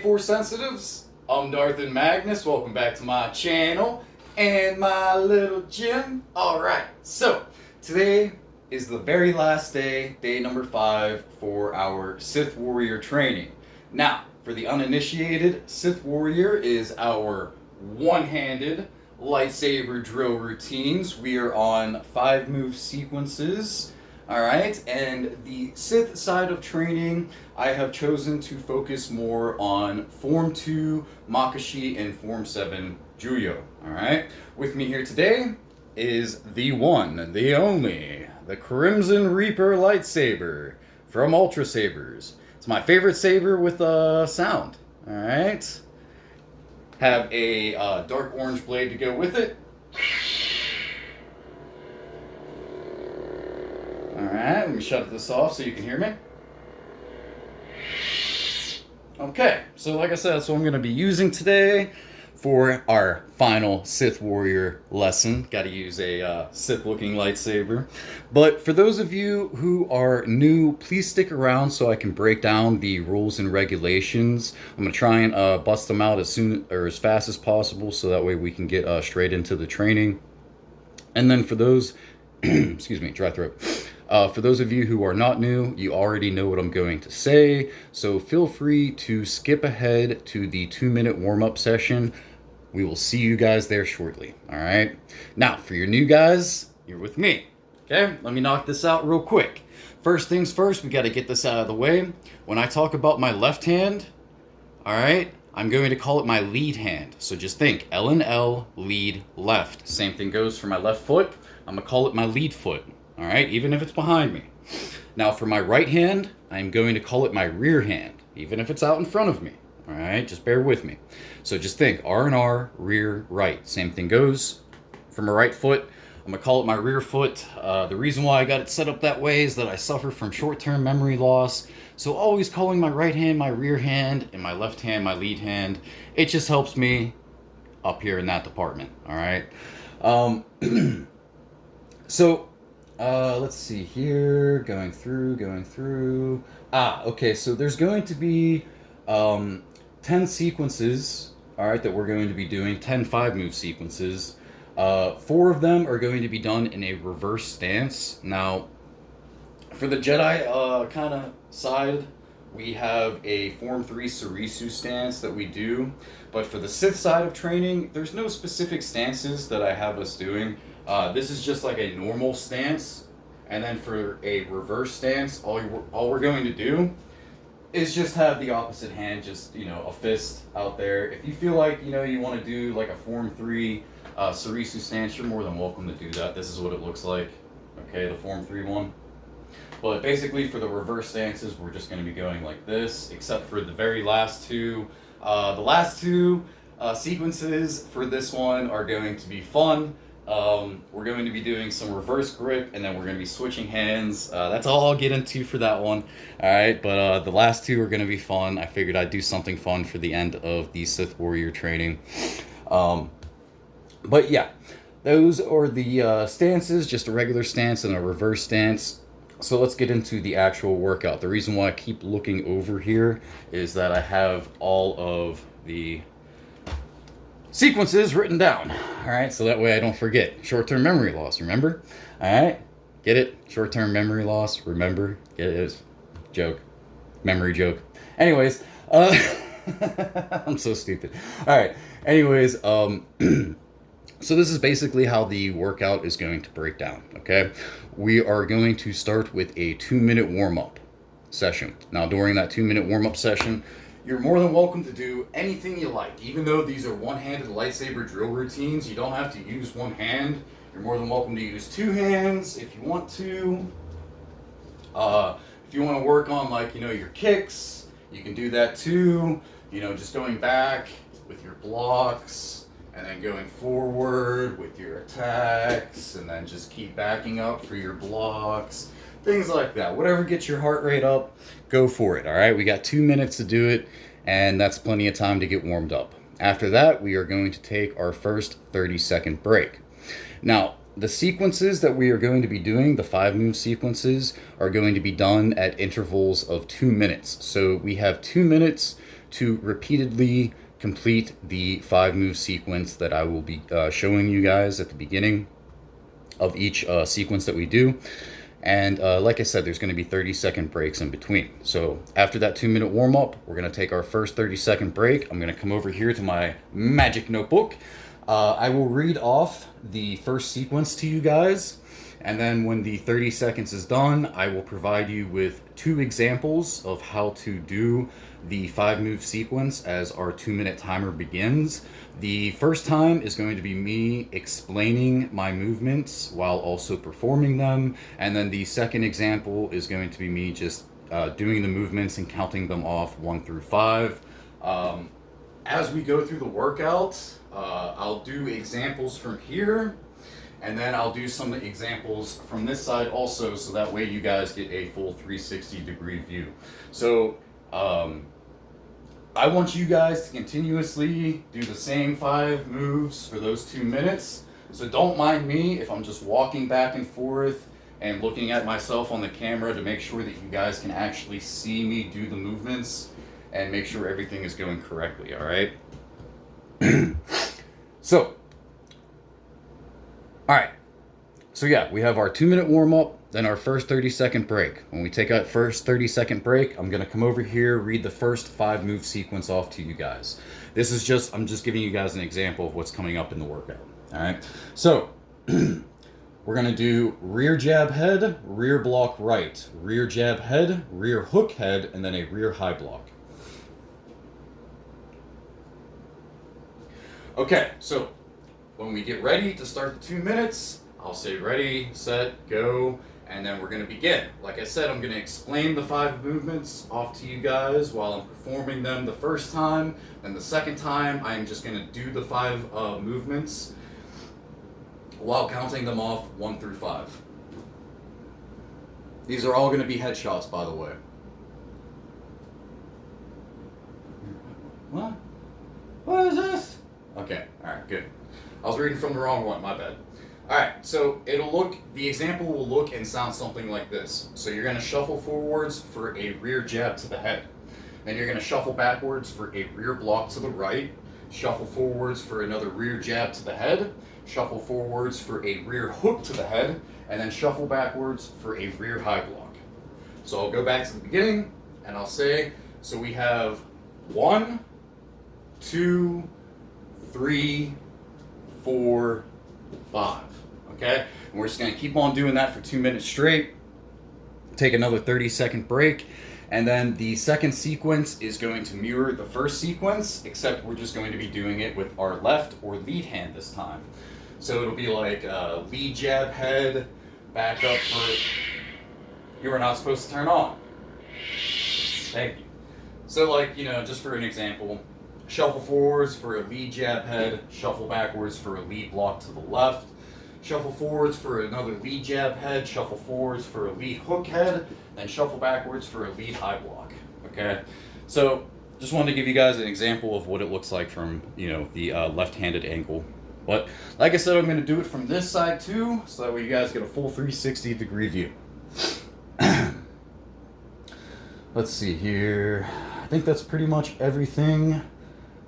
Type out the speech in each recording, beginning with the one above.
Force Sensitives, I'm Darth and Magnus. Welcome back to my channel and my little gym. Alright, so today is the very last day, day number 5 for our Sith Warrior training. Now, for the uninitiated, Sith Warrior is our one-handed lightsaber drill routines. We are on 5 move sequences. Alright, and the Sith side of training, I have chosen to focus more on Form 2 Makashi and Form 7 Juyo. Alright, with me here today is the one, the only, the Crimson Reaper lightsaber from Ultra Sabers. It's my favorite saber with sound. Alright, have a dark orange blade to go with it. Alright, let me shut this off so you can hear me. Okay, so like I said, that's what I'm going to be using today for our final Sith Warrior lesson. Got to use a Sith-looking lightsaber. But for those of you who are new, please stick around so I can break down the rules and regulations. I'm going to try and bust them out as soon or as fast as possible so that way we can get straight into the training. And then for those, excuse me, dry throat. For those of you who are not new, you already know what I'm going to say, so feel free to skip ahead to the 2-minute warm-up session. We will see you guys there shortly, alright? Now, for your new guys, you're with me, okay? Let me knock this out real quick. First things first, we got to get this out of the way. When I talk about my left hand, alright, I'm going to call it my lead hand. So just think, L and L, lead, left. Same thing goes for my left foot. I'm going to call it my lead foot. All right, even if it's behind me. Now for my right hand, I'm going to call it my rear hand, even if it's out in front of me. All right, just bear with me. So just think, R and R, rear, right. Same thing goes for my right foot. I'm gonna call it my rear foot. The reason why I got it set up that way is that I suffer from short-term memory loss. So always calling my right hand my rear hand and my left hand my lead hand. It just helps me up here in that department. All right. Let's see here, going through. Okay, so there's going to be 10 sequences, all right, that we're going to be doing, 10 5-move sequences. 4 of them are going to be done in a reverse stance. Now, for the Jedi kind of side, we have a Form 3 Sarisu stance that we do, but for the Sith side of training, there's no specific stances that I have us doing. This is just like a normal stance, and then for a reverse stance, all we're going to do is just have the opposite hand, just, a fist out there. If you feel like, you want to do like a Form 3 Sarisu stance, you're more than welcome to do that. This is what it looks like, okay, the Form 3 one. But basically for the reverse stances, we're just going to be going like this, except for the very last two. The last two sequences for this one are going to be fun. We're going to be doing some reverse grip, and then we're going to be switching hands. That's all I'll get into for that one. Alright, but the last two are going to be fun. I figured I'd do something fun for the end of the Sith Warrior training. But yeah, those are the stances, just a regular stance and a reverse stance. So let's get into the actual workout. The reason why I keep looking over here is that I have all of the sequences written down. All right, so that way I don't forget. Short-term memory loss, remember? All right, get it? Short-term memory loss, remember? Get it? It's joke. Memory joke. Anyways, I'm so stupid. All right, anyways, so this is basically how the workout is going to break down, okay? We are going to start with a 2-minute warm-up session. Now, during that 2-minute warm-up session, you're more than welcome to do anything you like. Even though these are one-handed lightsaber drill routines, you don't have to use one hand. You're more than welcome to use 2 hands if you want to. If you want to work on, like, your kicks, you can do that too. Just going back with your blocks, and then going forward with your attacks, and then just keep backing up for your blocks. Things like that. Whatever gets your heart rate up, go for it, all right? We got 2 minutes to do it, and that's plenty of time to get warmed up. After that, we are going to take our first 30-second break. Now, the sequences that we are going to be doing, the 5-move sequences, are going to be done at intervals of 2 minutes. So we have 2 minutes to repeatedly complete the 5-move sequence that I will be showing you guys at the beginning of each sequence that we do. And like I said, there's going to be 30-second breaks in between. So after that 2-minute warm-up, we're going to take our first 30-second break. I'm going to come over here to my magic notebook. I will read off the first sequence to you guys. And then when the 30 seconds is done, I will provide you with 2 examples of how to do the 5-move sequence as our 2-minute timer begins. The first time is going to be me explaining my movements while also performing them. And then the second example is going to be me just doing the movements and counting them off 1 through 5. As we go through the workout, I'll do examples from here. And then I'll do some examples from this side also, so that way you guys get a full 360-degree view. So I want you guys to continuously do the same 5 moves for those 2 minutes. So don't mind me if I'm just walking back and forth and looking at myself on the camera to make sure that you guys can actually see me do the movements and make sure everything is going correctly, all right? So yeah, we have our 2-minute warm-up, then our first 30-second break. When we take our first 30-second break, I'm gonna come over here, read the first 5-move sequence off to you guys. This is I'm just giving you guys an example of what's coming up in the workout, all right? So, we're gonna do rear jab head, rear block right, rear jab head, rear hook head, and then a rear high block. Okay, so when we get ready to start the 2 minutes, I'll say ready, set, go, and then we're going to begin. Like I said, I'm going to explain the 5 movements off to you guys while I'm performing them the first time. Then the second time, I'm just going to do the 5 movements while counting them off 1 through 5. These are all going to be headshots, by the way. What? What is this? Okay, alright, good. I was reading from the wrong one, my bad. Alright, so the example will look and sound something like this. So you're going to shuffle forwards for a rear jab to the head. Then you're going to shuffle backwards for a rear block to the right. Shuffle forwards for another rear jab to the head. Shuffle forwards for a rear hook to the head. And then shuffle backwards for a rear high block. So I'll go back to the beginning and I'll say, so we have 1, 2, 3, 4, 5. Okay? And we're just going to keep on doing that for 2 minutes straight. Take another 30-second break. And then the second sequence is going to mirror the first sequence, except we're just going to be doing it with our left or lead hand this time. So it'll be like lead jab head, back up for... You were not supposed to turn on. Thank you. So like, just for an example, shuffle forwards for a lead jab head, shuffle backwards for a lead block to the left, shuffle forwards for another lead jab head, shuffle forwards for a lead hook head, and shuffle backwards for a lead high block. Okay? So, just wanted to give you guys an example of what it looks like from, the left-handed angle. But, like I said, I'm going to do it from this side too, so that way you guys get a full 360-degree view. Let's see here. I think that's pretty much everything.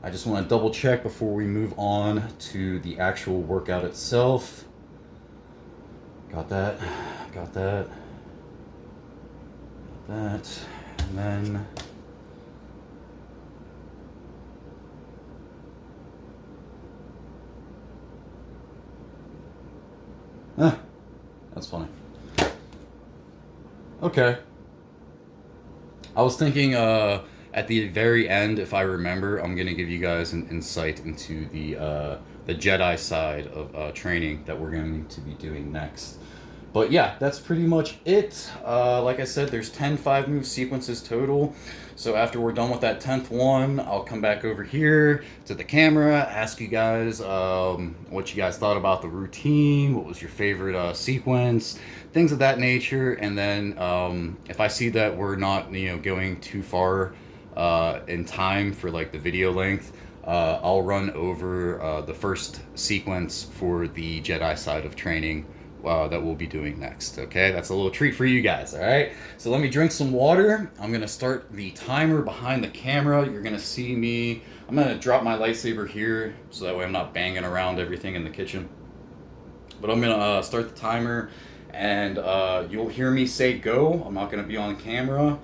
I just want to double check before we move on to the actual workout itself. Got that, got that, got that, and then... that's funny. Okay. I was thinking at the very end, if I remember, I'm going to give you guys an insight into the Jedi side of training that we're going to be doing next. But yeah, that's pretty much it. Like I said, there's 10 5-move sequences total. So after we're done with that 10th one, I'll come back over here to the camera, ask you guys what you guys thought about the routine, what was your favorite sequence, things of that nature. And then if I see that we're not, going too far in time for like the video length, I'll run over the first sequence for the Jedi side of training that we'll be doing next. Okay, that's a little treat for you guys. All right, so let me drink some water. I'm gonna start the timer behind the camera. You're gonna see me. I'm gonna drop my lightsaber here so that way I'm not banging around everything in the kitchen. But I'm gonna start the timer, and you'll hear me say go. I'm not gonna be on camera.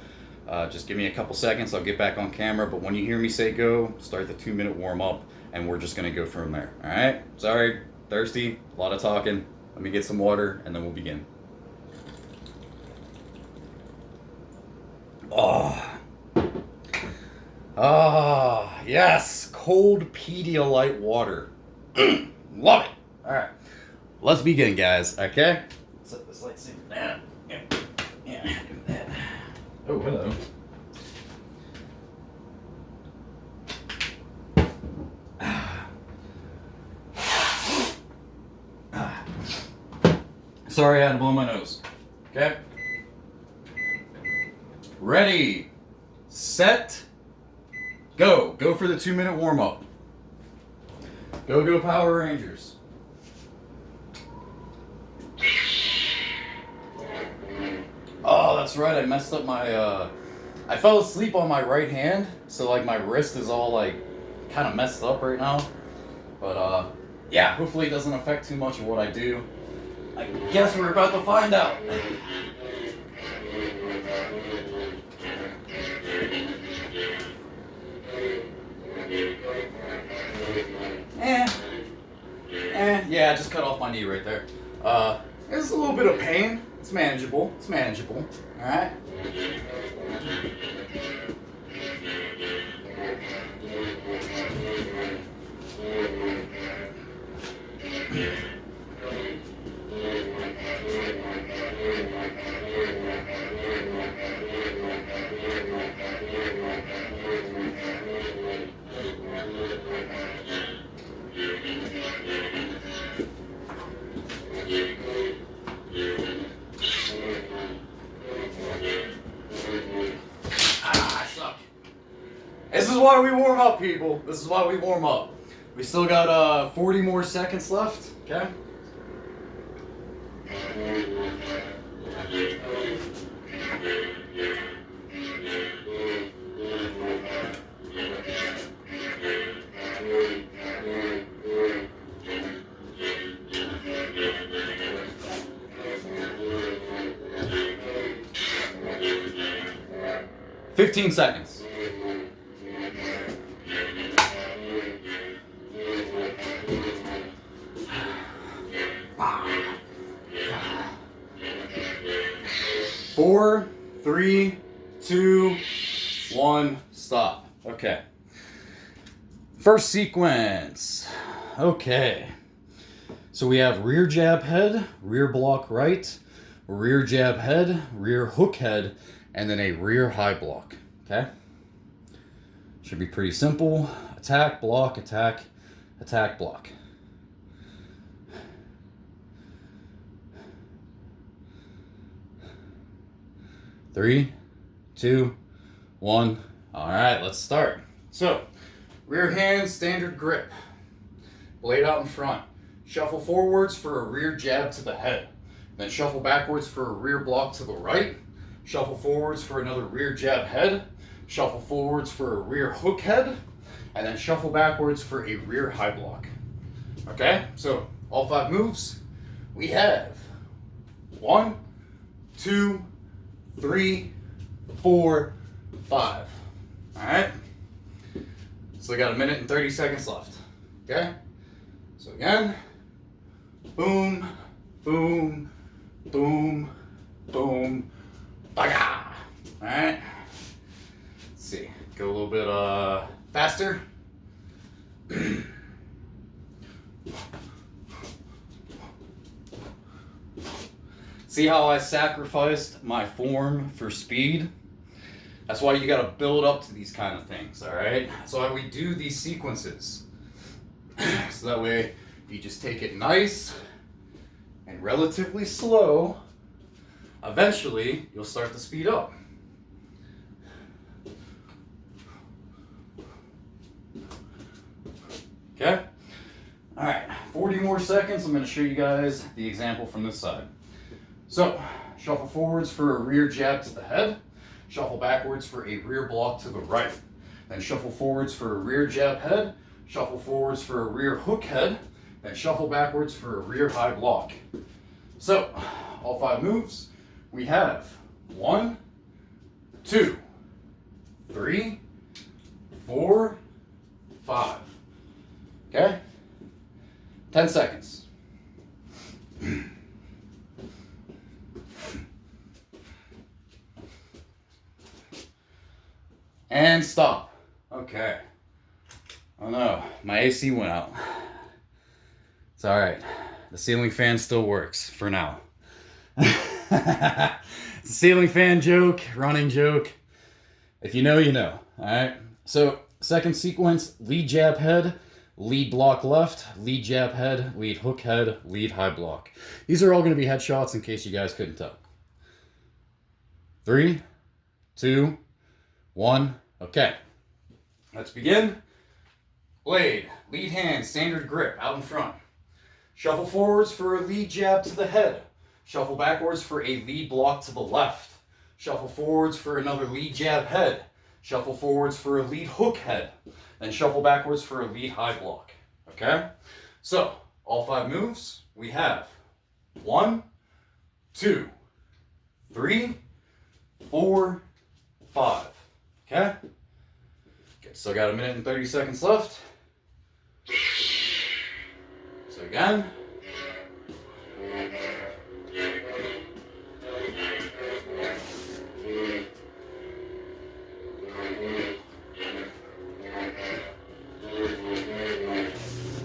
Just give me a couple seconds. I'll get back on camera. But when you hear me say go, start the 2-minute warm up, and we're just gonna go from there. All right. Sorry, thirsty. A lot of talking. Let me get some water, and then we'll begin. Yes, cold Pedialyte water. Love it. All right, let's begin, guys. Okay. Set this lightsaber down. Yeah, do that. Oh, hello. Sorry, I had to blow my nose. Okay. Ready, set, go. Go for the 2-minute warm up. Go Power Rangers. Oh, that's right. I messed up my. I fell asleep on my right hand, so like my wrist is all like kind of messed up right now. But yeah, hopefully it doesn't affect too much of what I do. I guess we're about to find out. Yeah, I just cut off my knee right there. It's a little bit of pain. It's manageable. All right. I suck. This is why we warm up, people. This is why we warm up. We still got 40 more seconds left. Okay. Fifteen seconds. Four, 3, 2, 1, stop. Okay. First sequence. Okay. So we have rear jab head, rear block right, rear jab head, rear hook head, and then a rear high block. Okay? Should be pretty simple. Attack, block, attack, attack, block. Three, 2, 1. All right, let's start. So, rear hand, standard grip. Blade out in front. Shuffle forwards for a rear jab to the head. Then shuffle backwards for a rear block to the right. Shuffle forwards for another rear jab head. Shuffle forwards for a rear hook head. And then shuffle backwards for a rear high block. Okay, so all 5 moves. We have 1, 2, 3, 4, 5. All right. So we got 1 minute and 30 seconds left. Okay. So again, boom, boom, boom, boom, baga. All right. Let's see. Go a little bit faster. See how I sacrificed my form for speed? That's why you gotta build up to these kind of things, all right? That's why we do these sequences. So that way, if you just take it nice and relatively slow, eventually you'll start to speed up. Okay? All right, 40 40 more seconds. I'm going to show you guys the example from this side. So, shuffle forwards for a rear jab to the head. Shuffle backwards for a rear block to the right. Then shuffle forwards for a rear jab head. Shuffle forwards for a rear hook head. Then shuffle backwards for a rear high block. So, all 5 moves, we have 1, 2, 3, 4, 5. Okay? 10 seconds. And stop. Okay. Oh no, my AC went out. It's alright. The ceiling fan still works for now. It's a ceiling fan joke, running joke. If you know, you know. Alright? So, second sequence, lead jab head, lead block left, lead jab head, lead hook head, lead high block. These are all going to be headshots in case you guys couldn't tell. 3, 2, 1. Okay. Let's begin. Blade, lead hand, standard grip, out in front. Shuffle forwards for a lead jab to the head. Shuffle backwards for a lead block to the left. Shuffle forwards for another lead jab head. Shuffle forwards for a lead hook head. Then shuffle backwards for a lead high block. Okay? So, all 5 moves, we have 1, 2, 3, 4, 5. Okay? Still got 1 minute and 30 seconds left. So again.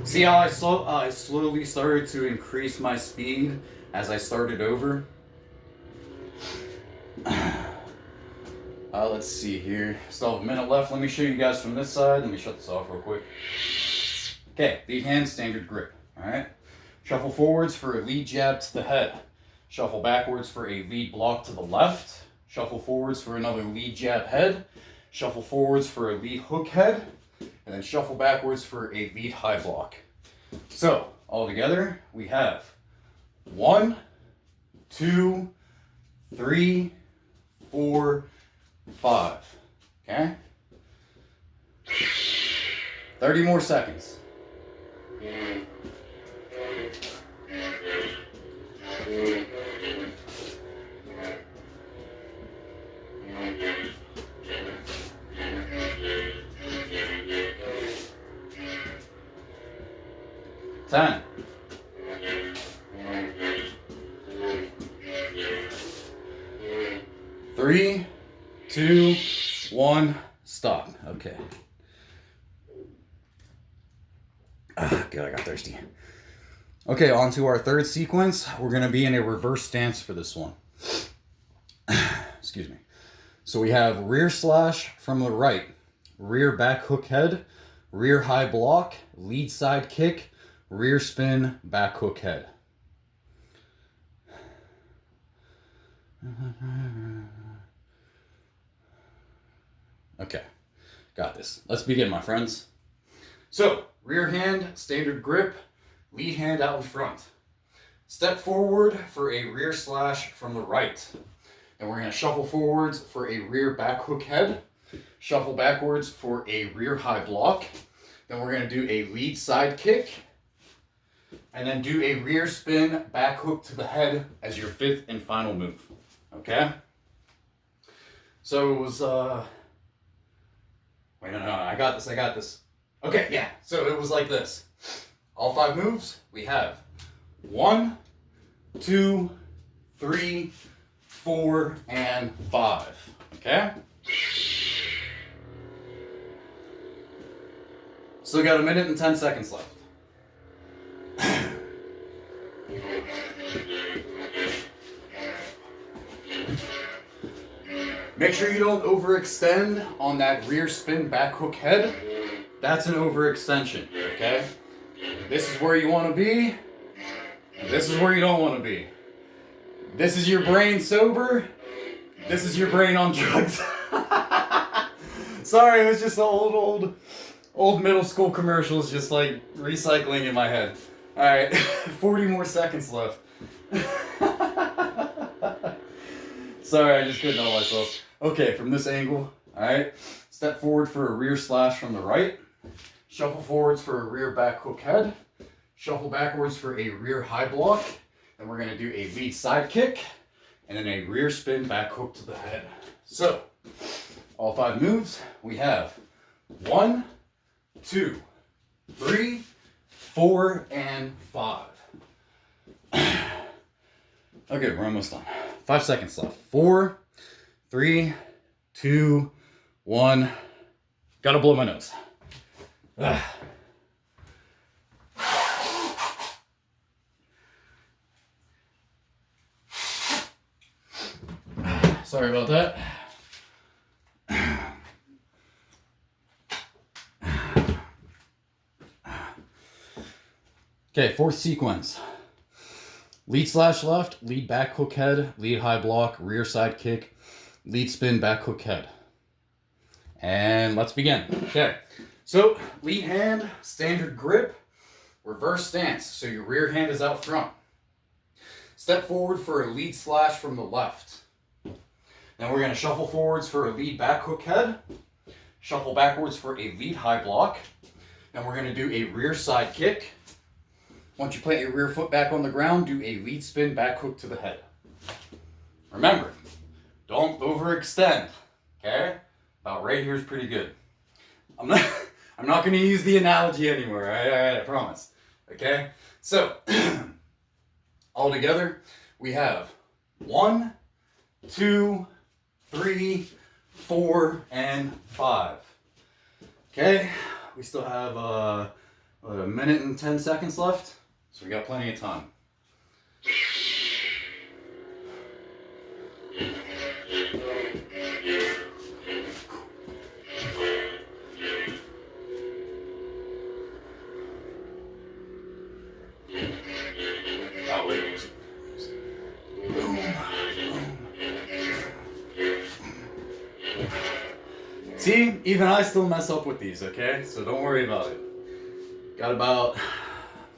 See how I slowly started to increase my speed as I started over? Let's see here. Still have 1 minute left. Let me show you guys from this side. Let me shut this off real quick. Okay, lead hand, standard grip. Alright? Shuffle forwards for a lead jab to the head. Shuffle backwards for a lead block to the left. Shuffle forwards for another lead jab head. Shuffle forwards for a lead hook head. And then shuffle backwards for a lead high block. So, all together, we have 1, 2, 3, 4, 5. Okay? 30 more seconds. Ten. 3, 2, 1, stop. Okay. Ah, good, I got thirsty. Okay, on to our third sequence. We're going to be in a reverse stance for this one. Excuse me. So we have rear slash from the right, rear back hook head, rear high block, lead side kick, rear spin, back hook head. Okay, got this. Let's begin, my friends. So, rear hand, standard grip, lead hand out in front. Step forward for a rear slash from the right. And we're going to shuffle forwards for a rear back hook head. Shuffle backwards for a rear high block. Then we're going to do a lead side kick. And then do a rear spin back hook to the head as your 5th and final move. Okay? So it was, wait, no, I got this. Okay, yeah, so it was like this. All 5 moves, we have 1, 2, 3, 4, and 5. Okay? Still got 1 minute and 10 seconds left. Make sure you don't overextend on that rear spin back hook head. That's an overextension, okay? This is where you want to be, and this is where you don't want to be. This is your brain sober, this is your brain on drugs. Sorry, it was just the old middle school commercials just like recycling in my head. Alright, 40 more seconds left. Sorry, I just couldn't help myself. Okay, from this angle, alright. Step forward for a rear slash from the right. Shuffle forwards for a rear back hook head. Shuffle backwards for a rear high block. Then we're going to do a lead side kick. And then a rear spin back hook to the head. So, all 5 moves, we have 1, 2, 3, 4, and 5. Okay, we're almost done. 5 seconds left. 4, 3, 2, 1. Gotta blow my nose. Sorry about that. Okay, 4th sequence. Lead slash left, lead back hook head, lead high block, rear side kick, lead spin back hook head. And let's begin. Okay, so lead hand, standard grip, reverse stance. So your rear hand is out front. Step forward for a lead slash from the left. Then we're going to shuffle forwards for a lead back hook head, shuffle backwards for a lead high block. Then we're going to do a rear side kick. Once you plant your rear foot back on the ground, do a lead spin back hook to the head. Remember, don't overextend, okay? About right here is pretty good. I'm not going to use the analogy anymore, all right, I promise. Okay? So, all together, we have 1, 2, 3, 4, and 5. Okay? We still have a minute and 10 seconds left, so we got plenty of time. See, even I still mess up with these, okay? So don't worry about it. Got about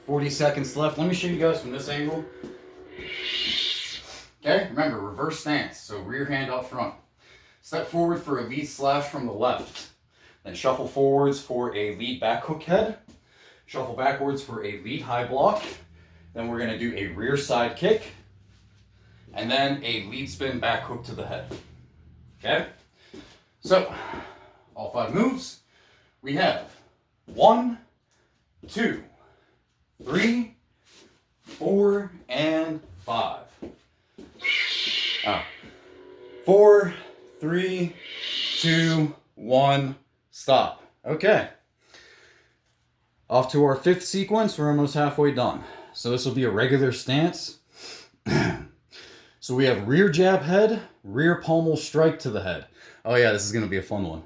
40 seconds left. Let me show you guys from this angle. Okay, remember, reverse stance. So rear hand out front. Step forward for a lead slash from the left. Then shuffle forwards for a lead back hook head. Shuffle backwards for a lead high block. Then we're going to do a rear side kick. And then a lead spin back hook to the head. Okay? So, all 5 moves. We have 1, 2, 3, 4, and 5. 4, 3, 2, 1, stop. Okay. Off to our 5th sequence. We're almost halfway done. So this will be a regular stance. So we have rear jab head, rear pommel strike to the head. Oh yeah, this is going to be a fun one.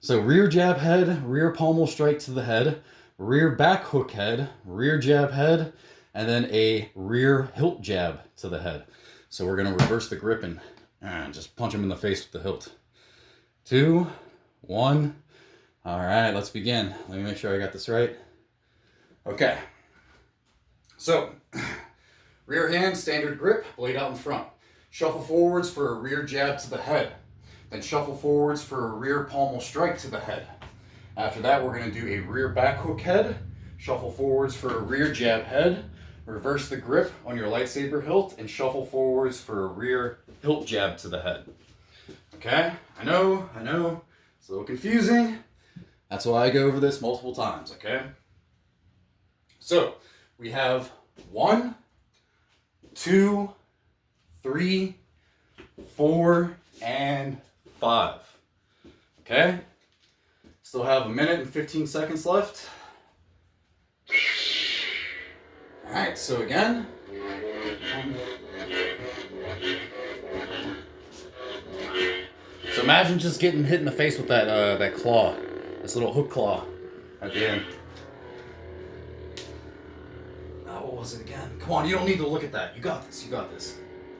So rear jab head, rear pommel strike to the head, rear back hook head, rear jab head, and then a rear hilt jab to the head. So we're going to reverse the grip and just punch him in the face with the hilt. 2, 1. All right, let's begin. Let me make sure I got this right. Okay. So, rear hand, standard grip, blade out in front. Shuffle forwards for a rear jab to the head. Then shuffle forwards for a rear pommel strike to the head. After that, we're going to do a rear back hook head. Shuffle forwards for a rear jab head. Reverse the grip on your lightsaber hilt and shuffle forwards for a rear hilt jab to the head. Okay? I know. It's a little confusing. That's why I go over this multiple times, okay? So, we have 1, 2, 3, 4, and 5. Okay? Still have a minute and 15 seconds left. Alright, so again. So imagine just getting hit in the face with that claw. This little hook claw at the end. What was it again? Come on, you don't need to look at that. You got this,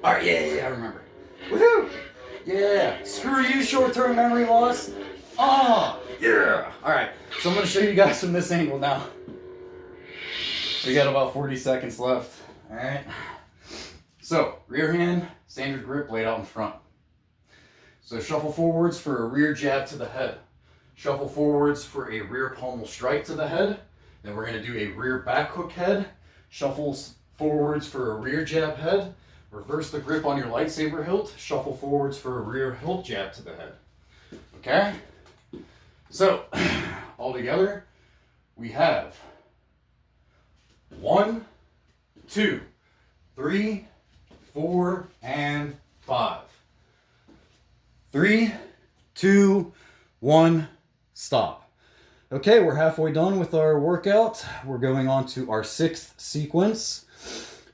Alright, yeah, I remember. Woohoo! Yeah, screw you, short-term memory loss. Oh, yeah! Alright, so I'm going to show you guys from this angle now. We got about 40 seconds left. All right. So, rear hand, standard grip laid out in front. So shuffle forwards for a rear jab to the head. Shuffle forwards for a rear pommel strike to the head. Then we're going to do a rear back hook head. Shuffles forwards for a rear jab head. Reverse the grip on your lightsaber hilt. Shuffle forwards for a rear hilt jab to the head. Okay? So, all together, we have 1, 2, 3, 4, and 5. 3, 2, 1, stop. Okay, we're halfway done with our workout. We're going on to our 6th sequence.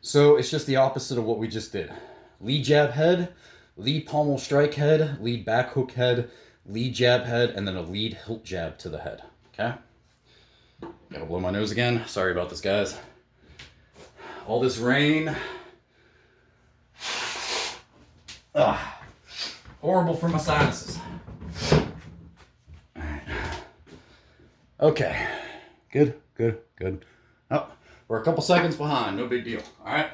So it's just the opposite of what we just did. Lead jab head, lead pommel strike head, lead back hook head, lead jab head, and then a lead hilt jab to the head. Okay? Gotta blow my nose again. Sorry about this, guys. All this rain. Horrible for my sinuses. All right. Okay. Good. Oh, we're a couple seconds behind. No big deal. All right.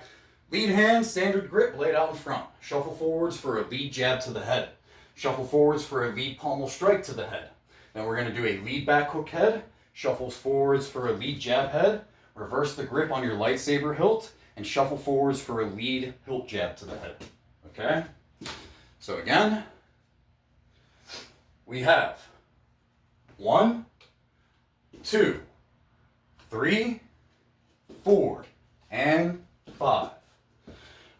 Lead hand, standard grip laid out in front. Shuffle forwards for a lead jab to the head. Shuffle forwards for a lead pommel strike to the head. Then we're going to do a lead back hook head. Shuffles forwards for a lead jab head. Reverse the grip on your lightsaber hilt. And shuffle forwards for a lead hilt jab to the head. Okay? So again, we have 1, 2, 3, 4, and 5.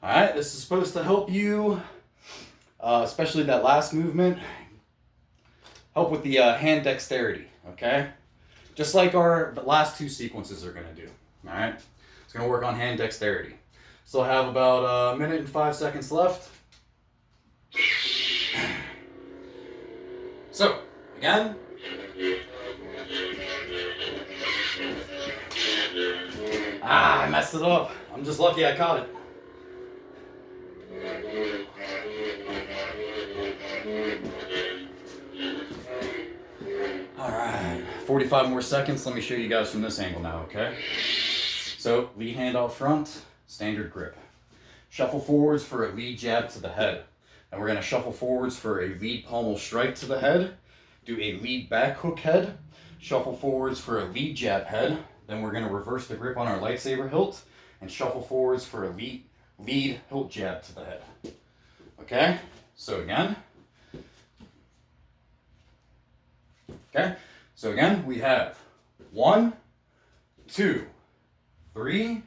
Alright, this is supposed to help you, especially that last movement, help with the hand dexterity, okay? Just like our last 2 sequences are going to do, alright? It's going to work on hand dexterity. Still have about a minute and 5 seconds left. So, again. I messed it up. I'm just lucky I caught it. Alright, 45 more seconds. Let me show you guys from this angle now, okay? So, lead hand out front, standard grip. Shuffle forwards for a lead jab to the head. And we're going to shuffle forwards for a lead pommel strike to the head. Do a lead back hook head. Shuffle forwards for a lead jab head. Then we're going to reverse the grip on our lightsaber hilt. And shuffle forwards for a lead hilt jab to the head. Okay? So again. Okay? So again, we have 1, 2, 3,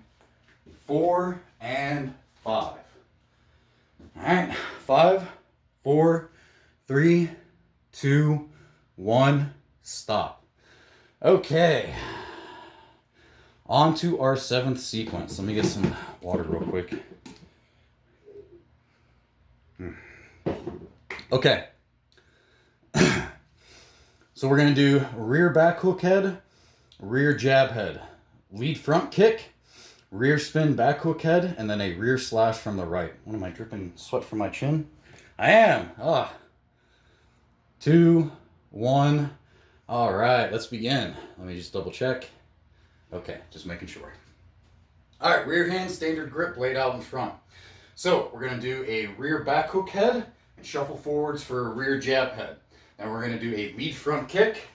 4, and 5. Alright, 5, 4, 3, 2, 1, stop. Okay. On to our 7th sequence. Let me get some water real quick. Okay. So we're going to do rear back hook head, rear jab head, lead front kick, rear spin back hook head, and then a rear slash from the right. What am I dripping sweat from my chin? I am. 2, 1. All right, let's begin. Let me just double check. Okay, just making sure. All right, rear hand standard grip laid out in front. So we're going to do a rear back hook head and shuffle forwards for a rear jab head. Then we're going to do a lead front kick,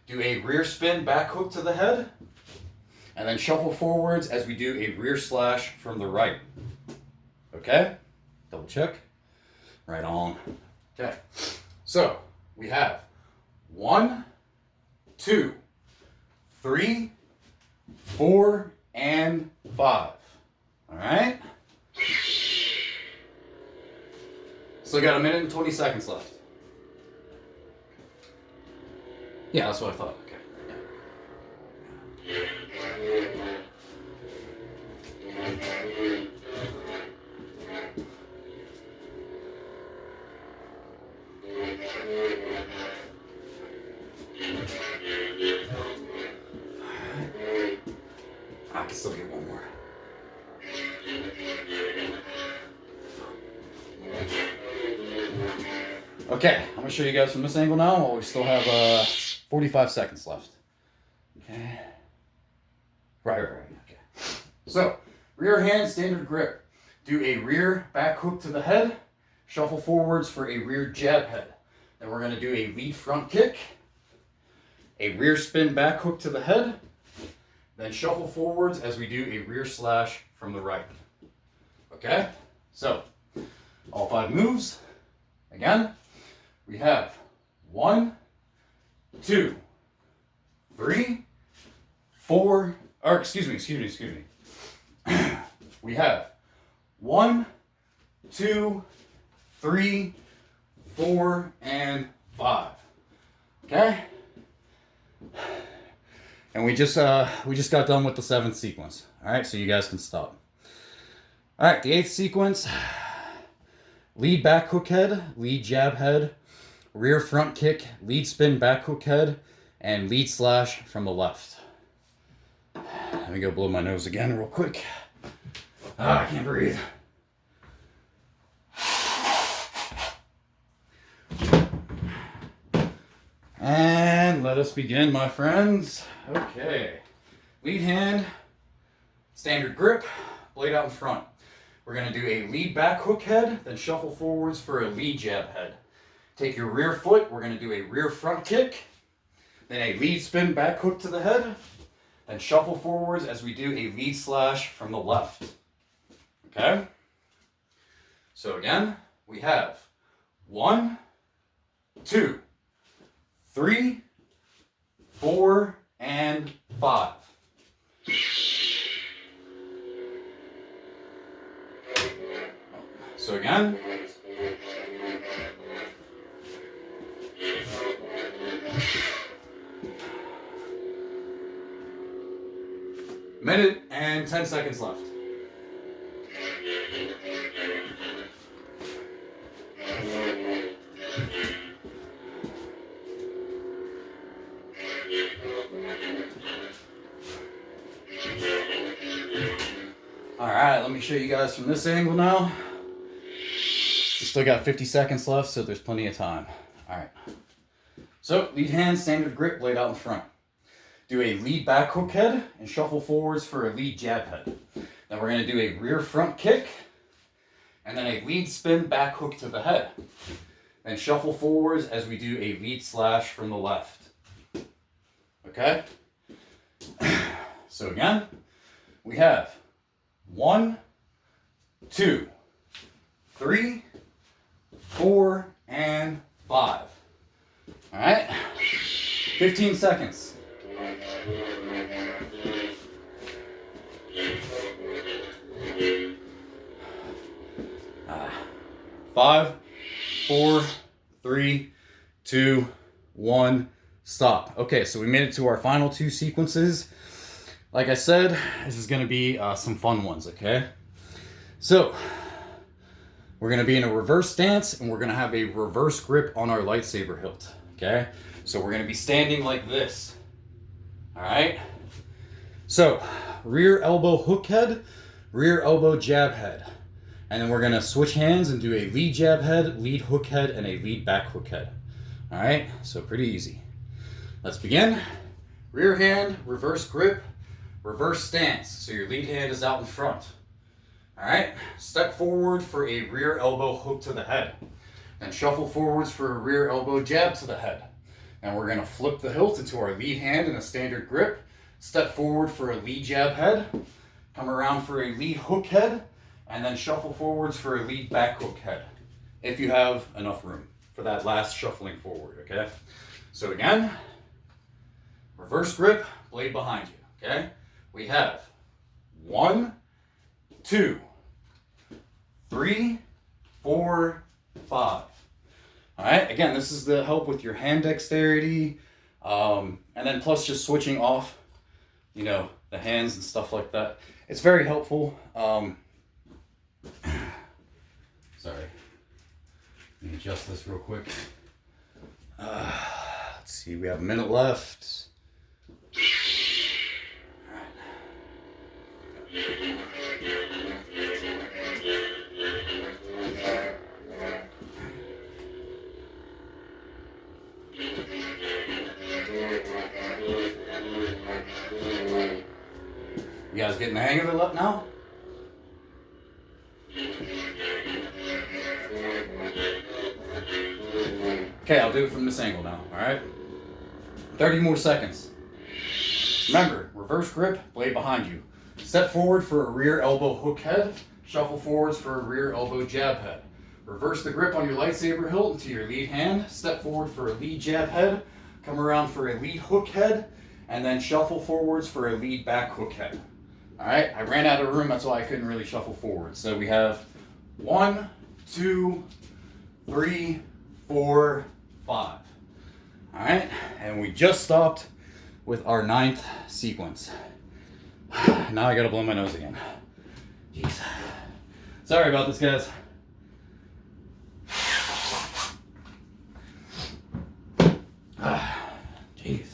do a rear spin back hook to the head, and then shuffle forwards as we do a rear slash from the right. Okay? Double check. Right on. Okay. So, we have 1, 2, 3, 4, and 5. Alright? So, we got a minute and 20 seconds left. Yeah, that's what I thought. Okay. I can still get one more. Okay, I'm going to show you guys from this angle now while we still have 45 seconds left. Okay. Right. Okay. So, rear hand standard grip. Do a rear back hook to the head. Shuffle forwards for a rear jab head. Then we're going to do a lead front kick. A rear spin back hook to the head. Then shuffle forwards as we do a rear slash from the right. Okay? So, all 5 moves. Again, we have 1, 2, 3, 4, or excuse me. We have 1, 2, 3, 4, and 5. Okay? And we just got done with the 7th sequence. All right, so you guys can stop. All right, the 8th sequence. Lead back hook head, lead jab head, rear front kick, lead spin back hook head, and lead slash from the left. Let me go blow my nose again real quick. I can't breathe. And let us begin, my friends. Okay. Lead hand, standard grip, blade out in front. We're going to do a lead back hook head, then shuffle forwards for a lead jab head. Take your rear foot, we're going to do a rear front kick, then a lead spin back hook to the head, then shuffle forwards as we do a lead slash from the left. Okay? So again, we have 1, 2, 3, 4, and 5. So again, minute and 10 seconds left. All right, let me show you guys from this angle now. We still got 50 seconds left, so there's plenty of time. All right. So, lead hand, standard grip, blade out in front. Do a lead back hook head and shuffle forwards for a lead jab head. Then we're going to do a rear front kick and then a lead spin back hook to the head. Then shuffle forwards as we do a lead slash from the left. Okay? So again, we have 1, 2, 3, 4, and 5. All right? 15 seconds. 5, 4, 3, 2, 1, stop. Okay, so we made it to our final 2 sequences. Like I said, this is going to be some fun ones, okay? So, we're going to be in a reverse stance, and we're going to have a reverse grip on our lightsaber hilt, okay? So we're going to be standing like this, all right? So, rear elbow hook head, rear elbow jab head. And then we're going to switch hands and do a lead jab head, lead hook head, and a lead back hook head. All right, so pretty easy. Let's begin. Rear hand, reverse grip, reverse stance. So your lead hand is out in front. All right, step forward for a rear elbow hook to the head. Then shuffle forwards for a rear elbow jab to the head. And we're going to flip the hilt into our lead hand in a standard grip. Step forward for a lead jab head. Come around for a lead hook head. And then shuffle forwards for a lead back hook head. If you have enough room for that last shuffling forward, okay? So again, reverse grip, blade behind you, okay? We have 1, 2, 3, 4, 5. All right, again, this is to help with your hand dexterity, and then plus just switching off, you know, the hands and stuff like that. It's very helpful. Sorry. Let me adjust this real quick. Let's see, we have a minute left. You guys getting the hang of it now? Okay, I'll do it from this angle now, alright? 30 more seconds. Remember, reverse grip, blade behind you. Step forward for a rear elbow hook head. Shuffle forwards for a rear elbow jab head. Reverse the grip on your lightsaber hilt into your lead hand. Step forward for a lead jab head. Come around for a lead hook head. And then shuffle forwards for a lead back hook head. Alright, I ran out of room, that's why I couldn't really shuffle forward. So we have 1, 2, 3, 4, 5. Alright, and we just stopped with our 9th sequence. Now I gotta blow my nose again. Jeez. Sorry about this, guys. Jeez.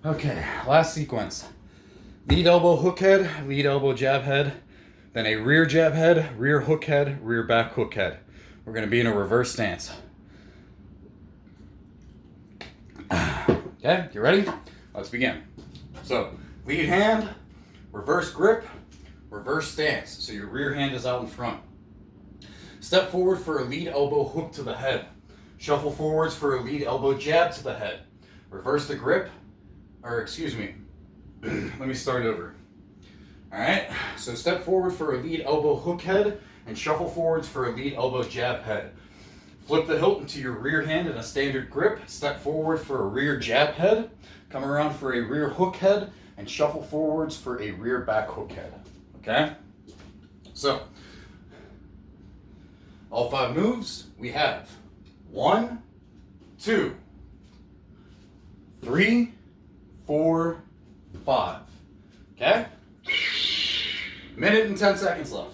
Okay, last sequence. Lead elbow hook head, lead elbow jab head, then a rear jab head, rear hook head, rear back hook head. We're gonna be in a reverse stance. Okay, you ready? Let's begin. So, lead hand, reverse grip, reverse stance. So your rear hand is out in front. Step forward for a lead elbow hook to the head. Shuffle forwards for a lead elbow jab to the head. Reverse the grip, or excuse me, let me start over. Alright, so step forward for a lead elbow hook head and shuffle forwards for a lead elbow jab head. Flip the hilt into your rear hand in a standard grip. Step forward for a rear jab head. Come around for a rear hook head and shuffle forwards for a rear back hook head. Okay? So, all 5 moves we have 1, 2, 3, 4, 5. Okay? Minute and 10 seconds left.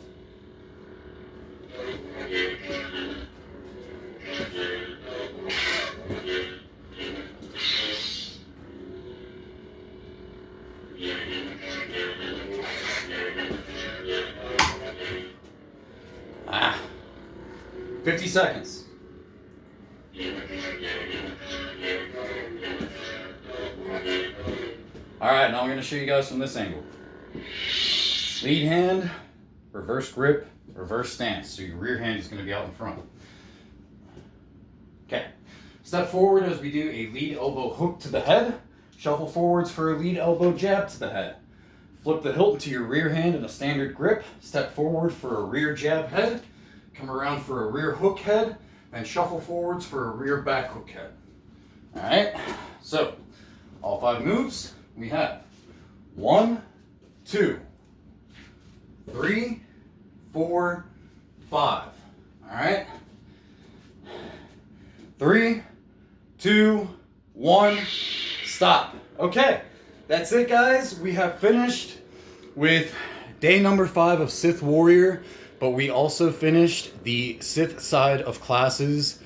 Ah, 50 seconds. All right, now I'm going to show you guys from this angle. Lead hand, reverse grip, reverse stance. So your rear hand is going to be out in front. Okay. Step forward as we do a lead elbow hook to the head. Shuffle forwards for a lead elbow jab to the head. Flip the hilt into your rear hand in a standard grip. Step forward for a rear jab head. Come around for a rear hook head. And shuffle forwards for a rear back hook head. Alright, so all 5 moves we have 1, 2, 3, 4, 5. Alright. 3, 2, 1, stop. Okay, that's it, guys. We have finished with day number 5 of Sith Warrior, but we also finished the Sith side of classes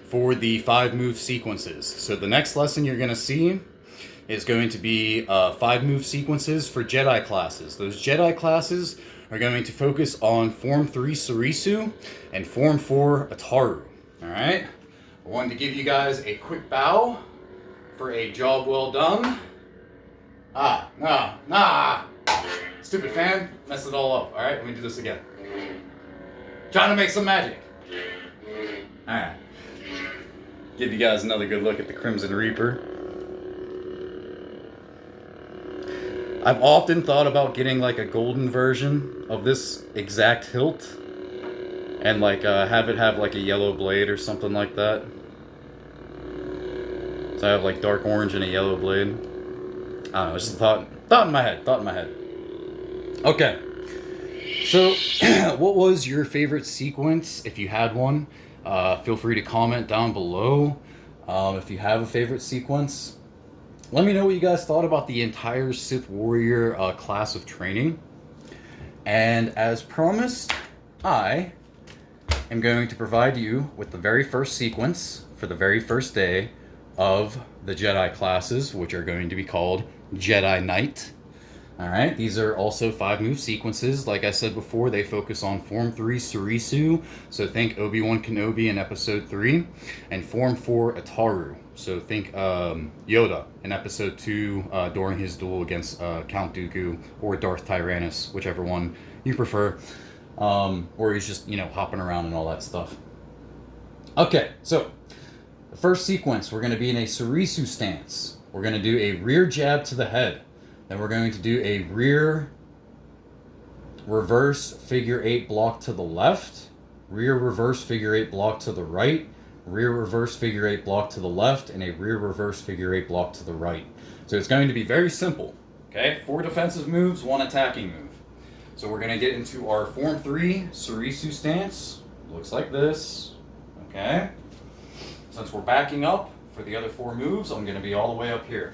for the 5 move sequences. So the next lesson you're going to see is going to be 5 move sequences for Jedi classes. Those Jedi classes are going to focus on Form 3 Surisu and Form 4 Ataru. Alright? I wanted to give you guys a quick bow for a job well done. Stupid fan, messed it all up. Alright, let me do this again. Trying to make some magic. Alright. Give you guys another good look at the Crimson Reaper. I've often thought about getting like a golden version of this exact hilt and like have it have like a yellow blade or something like that. So I have like dark orange and a yellow blade. I don't know, it's just a thought in my head. Okay. So, what was your favorite sequence? If you had one, feel free to comment down below. If you have a favorite sequence, let me know what you guys thought about the entire Sith Warrior class of training. And as promised, I am going to provide you with the very first sequence for the very first day of the Jedi classes, which are going to be called Jedi Knight. All right, these are also 5-move sequences. Like I said before, they focus on Form 3 Surisu, so think Obi-Wan Kenobi in Episode 3, and Form 4 Ataru, so think Yoda in Episode 2 during his duel against Count Dooku or Darth Tyrannus, whichever one you prefer, or he's just, hopping around and all that stuff. Okay, so the first sequence, we're going to be in a Surisu stance. We're going to do a rear jab to the head. Then we're going to do a rear reverse figure 8 block to the left, rear reverse figure 8 block to the right, rear reverse figure 8 block to the left, and a rear reverse figure 8 block to the right. So it's going to be very simple. Okay, 4 defensive moves, 1 attacking move. So we're going to get into our Form 3 Surisu stance. Looks like this. Okay. Since we're backing up for the other 4 moves, I'm going to be all the way up here.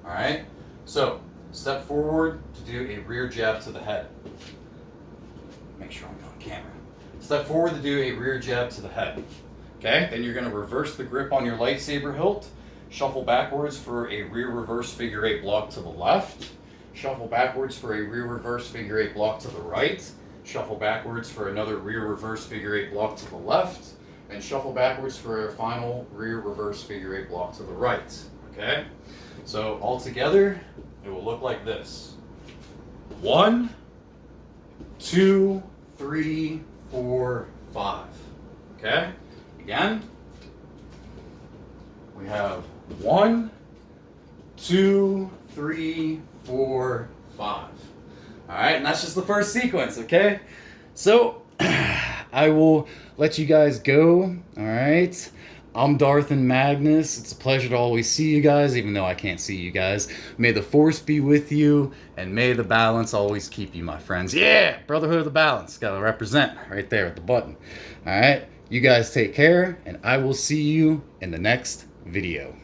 All right. So step forward to do a rear jab to the head. Make sure I'm on camera. Step forward to do a rear jab to the head. Okay, then you're going to reverse the grip on your lightsaber hilt, shuffle backwards for a rear reverse figure 8 block to the left, shuffle backwards for a rear reverse figure 8 block to the right, shuffle backwards for another rear reverse figure 8 block to the left, and shuffle backwards for a final rear reverse figure 8 block to the right. Okay, so all together, it will look like this. 1, 2, 3, 4, 5. Okay? Again, we have 1, 2, 3, 4, 5. All right, and that's just the first sequence, okay? So, I will let you guys go, all right? I'm Darth and Magnus. It's a pleasure to always see you guys, even though I can't see you guys. May the Force be with you, and may the balance always keep you, my friends. Yeah, Brotherhood of the Balance. Gotta represent right there at the button. All right, you guys take care, and I will see you in the next video.